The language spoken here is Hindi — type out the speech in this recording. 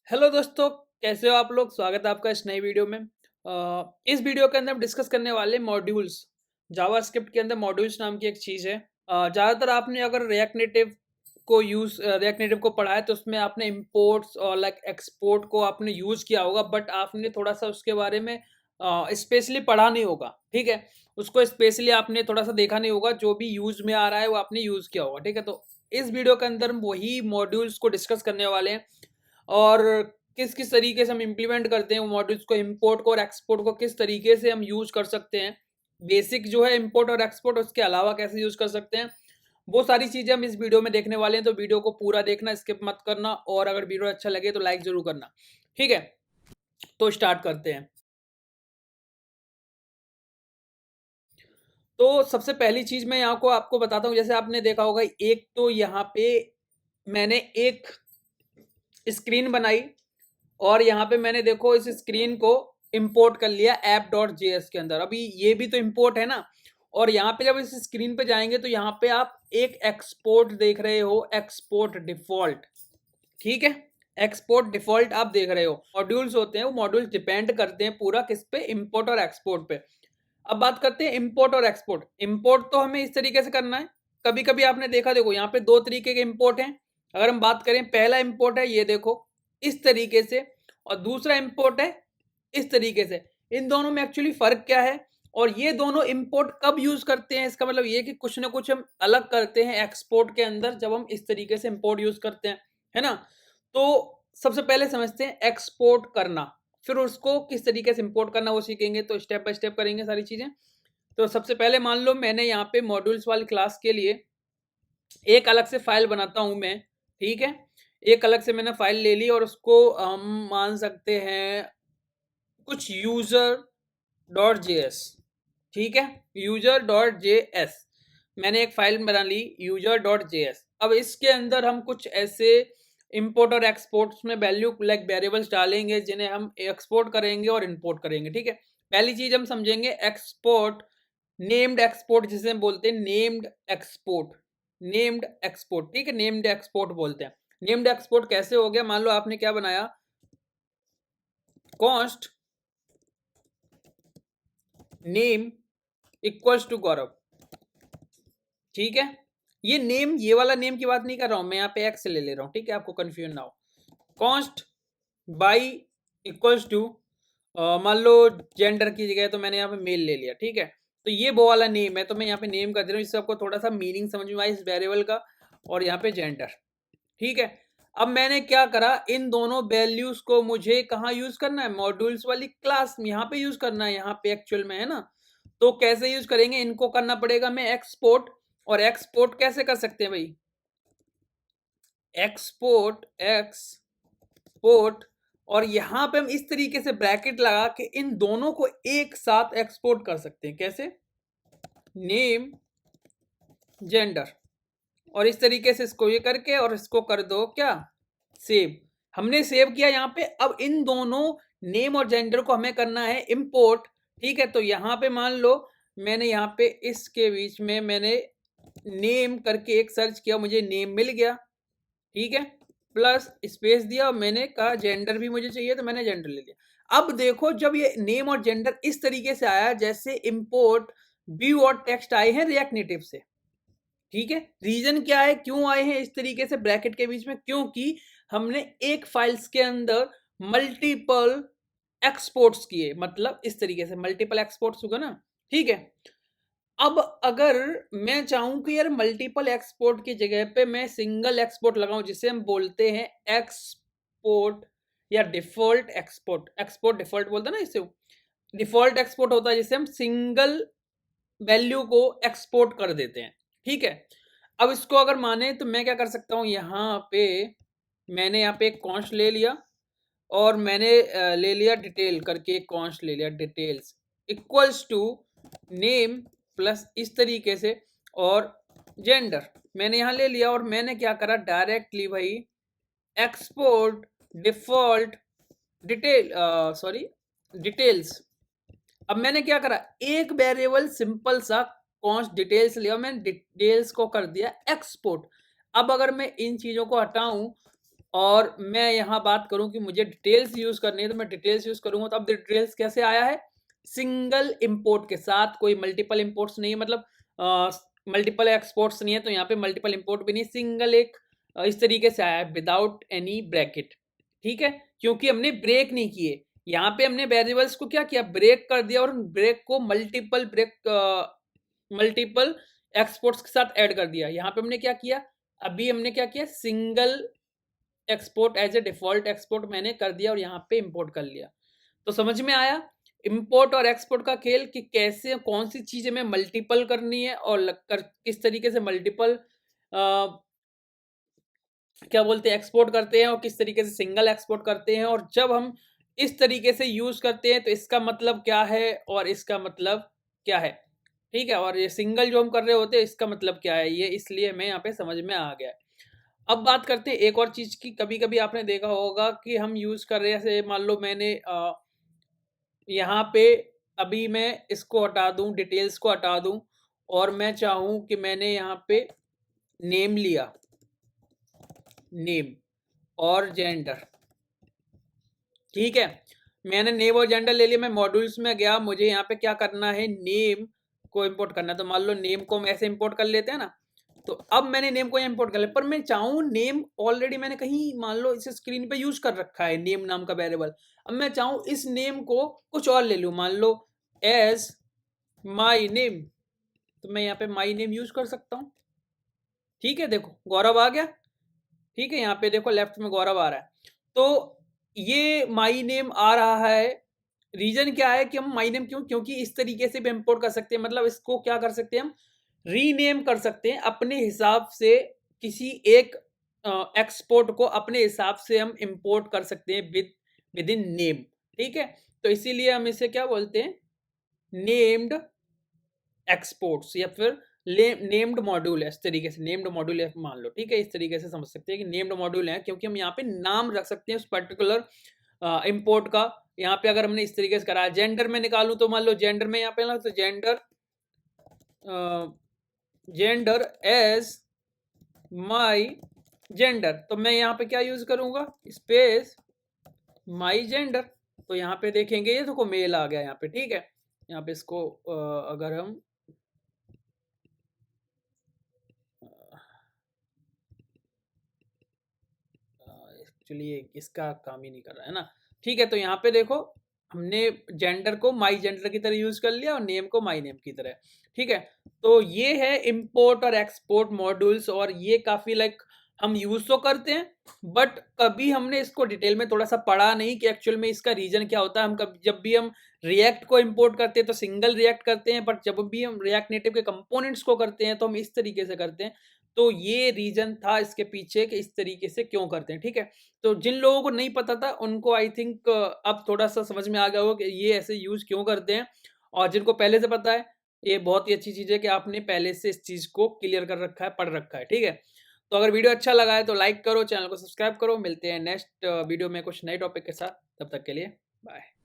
हेलो दोस्तों, कैसे हो आप लोग? स्वागत है आपका इस नई वीडियो में। इस वीडियो के अंदर हम डिस्कस करने वाले मॉड्यूल्स। जावास्क्रिप्ट के अंदर मॉड्यूल्स नाम की एक चीज़ है। ज़्यादातर आपने अगर रिएक्ट नेटिव को पढ़ा है तो उसमें आपने इंपोर्ट्स और लाइक एक्सपोर्ट को आपने यूज़ किया होगा, बट आपने थोड़ा-सा उसके बारे में स्पेशली पढ़ा नहीं होगा, ठीक है? उसको स्पेशली आपने थोड़ा-सा देखा नहीं होगा, जो भी यूज़ में आ रहा है वो आपने यूज़ किया होगा, ठीक है? तो इस वीडियो के अंदर हम वही मॉड्यूल्स को डिस्कस करने वाले हैं। और किस-किस तरीके से हम इम्प्लीमेंट करते हैं वो मॉड्यूल्स को, इम्पोर्ट को और एक्सपोर्ट को किस तरीके से हम यूज़ कर सकते हैं। बेसिक जो है इम्पोर्ट और एक्सपोर्ट, उसके अलावा कैसे यूज़ कर सकते हैं, वो सारी चीज़ें हम इस वीडियो में देखने वाले हैं। तो वीडियो को पूरा देखना, स्किप मत करना, और अगर वीडियो अच्छा लगे तो लाइक ज़रूर करना। ठीक है? तो स्टार्ट करते हैं। तो सबसे पहली चीज़ मैं यहाँ को आपको बताता हूँ, जैसे आपने देखा होगा, एक तो यहाँ पे मैंने एक स्क्रीन बनाई और यहाँ पे मैंने देखो इस स्क्रीन को इंपोर्ट कर लिया app.js के अंदर। अभी ये भी तो इंपोर्ट है ना। और यहाँ पे जब इस स्क्रीन पे जाएंगे तो यहाँ पे आप एक एक्सपोर्ट देख रहे हो, एक्सपोर्ट डिफॉल्ट। ठीक है, एक्सपोर्ट डिफॉल्ट आप देख रहे हो। मॉड्यूल्स होते हैं, वो मॉड्यूल्स डिपेंड करते हैं पूरा किस पे, इंपोर्ट और एक्सपोर्ट पे। अब बात करते हैं इंपोर्ट और एक्सपोर्ट। इंपोर्ट तो हमें इस तरीके से करना है। कभी कभी आपने देखा, देखो यहाँ पे दो तरीके के इंपोर्ट हैं। अगर हम बात करें, पहला इंपोर्ट है ये देखो इस तरीके से, और दूसरा इंपोर्ट है इस तरीके से। इन दोनों में एक्चुअली फर्क क्या है, और ये दोनों इंपोर्ट कब यूज करते हैं, इसका मतलब ये कि कुछ ना कुछ हम अलग करते हैं एक्सपोर्ट के अंदर जब हम इस तरीके से इंपोर्ट यूज करते हैं, है ना। तो सबसे पहले समझते हैं एक्सपोर्ट करना, फिर उसको किस तरीके से इंपोर्ट करना वो सीखेंगे। तो स्टेप बाय स्टेप करेंगे सारी चीजें। तो सबसे पहले मान लो मैंने यहाँ पे मॉड्यूल्स वाली क्लास के लिए एक अलग से फाइल बनाता हूं मैं। ठीक है, एक अलग से मैंने फाइल ले ली और उसको हम मान सकते हैं कुछ यूजर डॉट जे एस। ठीक है, यूजर डॉट जे एस मैंने एक फाइल बना ली, यूजर डॉट जे एस। अब इसके अंदर हम कुछ ऐसे इंपोर्ट और एक्सपोर्ट में वैल्यू लाइक वेरिएबल्स डालेंगे जिन्हें हम एक्सपोर्ट करेंगे और इंपोर्ट करेंगे। ठीक है, पहली चीज हम समझेंगे एक्सपोर्ट, नेम्ड एक्सपोर्ट जिसे हम बोलते हैं, नेम्ड एक्सपोर्ट। नेम्ड एक्सपोर्ट, ठीक है, नेम्ड एक्सपोर्ट बोलते हैं। नेम्ड एक्सपोर्ट कैसे हो गया, मान लो आपने क्या बनाया, कॉस्ट नेम इक्वल्स टू गौरव। ठीक है, ये नेम, ये वाला नेम की बात नहीं कर रहा हूं मैं, यहाँ पे एक्स ले ले रहा हूं, ठीक है, आपको कंफ्यूजन ना हो। कॉस्ट बाई इक्वल्स टू, मान लो जेंडर की जगह तो मैंने यहाँ पे मेल ले लिया। ठीक है, तो ये वो वाला नेम है, तो मैं यहाँ पे नेम कर दे रहा हूँ, इससे आपको थोड़ा सा मीनिंग समझ में आए इस वेरिएबल का। और यहाँ पे जेंडर। ठीक है, अब मैंने क्या करा, इन दोनों वैल्यूज को मुझे कहाँ यूज करना है, मॉड्यूल्स वाली क्लास में यहाँ पे यूज करना है, यहाँ पे एक्चुअल में, है ना। तो कैसे यूज करेंगे, इनको करना पड़ेगा मैं एक्सपोर्ट। और एक्सपोर्ट कैसे कर सकते हैं भाई, एक्सपोर्ट एक्सपोर्ट, और यहां पे हम इस तरीके से ब्रैकेट लगा के इन दोनों को एक साथ एक्सपोर्ट कर सकते हैं। कैसे, नेम जेंडर, और इस तरीके से इसको ये करके और इसको कर दो क्या, सेव। हमने सेव किया यहाँ पे। अब इन दोनों नेम और जेंडर को हमें करना है इंपोर्ट। ठीक है, तो यहाँ पे मान लो मैंने यहाँ पे इसके बीच में मैंने नेम करके एक सर्च किया, मुझे नेम मिल गया। ठीक है, प्लस स्पेस दिया और मैंने कहा जेंडर भी मुझे चाहिए तो मैंने जेंडर ले लिया। अब देखो, जब ये नेम और जेंडर इस तरीके से आया जैसे इंपोर्ट व्यू और टेक्स्ट आए हैं रिएक्ट नेटिव से। ठीक है, रीजन क्या है, क्यों आए हैं इस तरीके से ब्रैकेट के बीच में, क्योंकि हमने एक फाइल्स के अंदर मल्टीपल एक्सपोर्ट्स किए, मतलब इस तरीके से मल्टीपल एक्सपोर्ट्स होगा ना। ठीक है, अब अगर मैं चाहूं कि यार मल्टीपल एक्सपोर्ट की जगह पे मैं सिंगल एक्सपोर्ट लगाऊं, जिसे हम बोलते हैं एक्सपोर्ट या डिफॉल्ट एक्सपोर्ट। एक्सपोर्ट डिफॉल्ट बोलते हैं ना इसे, डिफॉल्ट एक्सपोर्ट होता है जिसे हम सिंगल वैल्यू को एक्सपोर्ट कर देते हैं। ठीक है, अब इसको अगर माने तो मैं क्या कर सकता हूं, यहाँ पे मैंने यहाँ पे एक कॉन्स्ट ले लिया और मैंने ले लिया डिटेल करके, एक कॉन्स्ट ले लिया details equals to name plus इस तरीके से, और जेंडर मैंने यहाँ ले लिया। और मैंने क्या करा, डायरेक्टली भाई export default detail, sorry details. अब मैंने क्या करा, एक वेरिएबल सिंपल सा कॉन्स्ट डिटेल्स लिया, मैंने डिटेल्स को कर दिया एक्सपोर्ट। अब अगर मैं इन चीजों को हटाऊं और मैं यहाँ बात करूँ कि मुझे डिटेल्स यूज़ करनी है तो मैं डिटेल्स यूज़ करूँगा। तो अब डिटेल्स कैसे आया है? सिंगल इम्पोर्ट के साथ, कोई मल्टीपल इम्पोर्ट्स नहीं है, मतलब मल्टीपल एक्सपोर्ट्स नहीं है, तो यहाँ पे मल्टीपल इम्पोर्ट भी नहीं, सिंगल एक इस तरीके से आया है विदाउट एनी ब्रैकेट। ठीक है, क्योंकि हमने ब्रेक नहीं किए। यहाँ पे हमने वेरिएबल्स को क्या किया, ब्रेक कर दिया और ब्रेक को मल्टीपल एक्सपोर्ट्स के साथ ऐड कर दिया। यहाँ पे हमने क्या किया, अभी हमने क्या किया, single export as a default export मैंने कर दिया और यहाँ पे इंपोर्ट कर लिया। तो समझ में आया इंपोर्ट और एक्सपोर्ट का खेल कि कैसे कौन सी चीजें में मल्टीपल करनी है और किस तरीके से मल्टीपल क्या बोलते हैं एक्सपोर्ट करते हैं और किस तरीके से सिंगल एक्सपोर्ट करते हैं, और जब हम इस तरीके से यूज करते हैं तो इसका मतलब क्या है और इसका मतलब क्या है। ठीक है, और ये सिंगल जो हम कर रहे होते हैं इसका मतलब क्या है, ये इसलिए मैं यहाँ पे समझ में आ गया। अब बात करते हैं एक और चीज की। कभी कभी आपने देखा होगा कि हम यूज कर रहे हैं, जैसे मान लो मैंने यहाँ पे अभी मैं इसको हटा दूं, डिटेल्स को हटा दूं, और मैं चाहूं कि मैंने यहाँ पे नेम लिया, नेम और जेंडर। ठीक है, मैंने नेम और जेंडर ले लिया, मैं मॉड्यूल्स में गया, मुझे यहाँ पे क्या करना है, नेम को इंपोर्ट करना है। तो मान लो नेम को हम ऐसे इंपोर्ट कर लेते हैं ना, तो अब मैंने नेम को इंपोर्ट कर लिया, पर मैं चाहूँ नेम ऑलरेडी मैंने कहीं मान लो इसे स्क्रीन पे यूज कर रखा है नेम नाम का वेरिएबल। अब मैं चाहूँ इस नेम को कुछ और ले लूँ, मान लो एज माई नेम, तो मैं यहाँ पे माई नेम यूज कर सकता हूँ। ठीक है, देखो गौरव आ गया। ठीक है, यहाँ पे देखो लेफ्ट में गौरव आ रहा है। तो ये माई नेम आ रहा है, रीजन क्या है कि हम माई नेम क्यों, क्योंकि इस तरीके से भी इंपोर्ट कर सकते हैं, मतलब इसको क्या कर सकते हैं हम, रीनेम कर सकते हैं अपने हिसाब से। किसी एक एक्सपोर्ट को अपने हिसाब से हम इंपोर्ट कर सकते हैं विद इन नेम। ठीक है, तो इसीलिए हम इसे क्या बोलते हैं, नेम्ड एक्सपोर्ट्स या फिर नेम्ड मॉड्यूल है। इस तरीके से नेम्ड मॉड्यूल है मान लो। ठीक है, इस तरीके से समझ सकते हैं कि नेम्ड मॉड्यूल है क्योंकि हम यहाँ पे नाम रख सकते हैं उस पर्टिकुलर इंपोर्ट का। यहाँ पे अगर हमने इस तरीके से करा, जेंडर में निकालूं तो मान लो जेंडर में यहाँ पे ना, तो जेंडर एज माई जेंडर, तो मैं यहाँ पे क्या यूज करूंगा, स्पेस माई जेंडर। तो यहाँ पे देखेंगे ये देखो मेल आ गया यहाँ पे। ठीक है, यहाँ पे इसको अगर हम एक्चुअली इसका काम ही नहीं कर रहा है ना। ठीक है, तो यहाँ पे देखो हमने जेंडर को माई जेंडर की तरह यूज कर लिया और नेम को माई नेम की तरह। ठीक है, तो ये है इंपोर्ट और एक्सपोर्ट मॉड्यूल्स, और ये काफी लाइक हम यूज तो करते हैं, बट कभी हमने इसको डिटेल में थोड़ा सा पढ़ा नहीं कि एक्चुअल में इसका रीजन क्या होता है। हम जब भी हम रिएक्ट को इंपोर्ट करते हैं तो सिंगल रिएक्ट करते हैं, बट जब भी हम रिएक्ट नेटिव के कंपोनेंट्स को करते हैं तो हम इस तरीके से करते हैं। तो ये रीजन था इसके पीछे कि इस तरीके से क्यों करते हैं। ठीक है, तो जिन लोगों को नहीं पता था उनको आई थिंक अब थोड़ा सा समझ में आ गया होगा कि ये ऐसे यूज क्यों करते हैं, और जिनको पहले से पता है ये बहुत ही अच्छी चीज है कि आपने पहले से इस चीज को क्लियर कर रखा है, पढ़ रखा है। ठीक है, तो अगर वीडियो अच्छा लगा है तो लाइक करो, चैनल को सब्सक्राइब करो। मिलते हैं नेक्स्ट वीडियो में कुछ नए टॉपिक के साथ, तब तक के लिए बाय।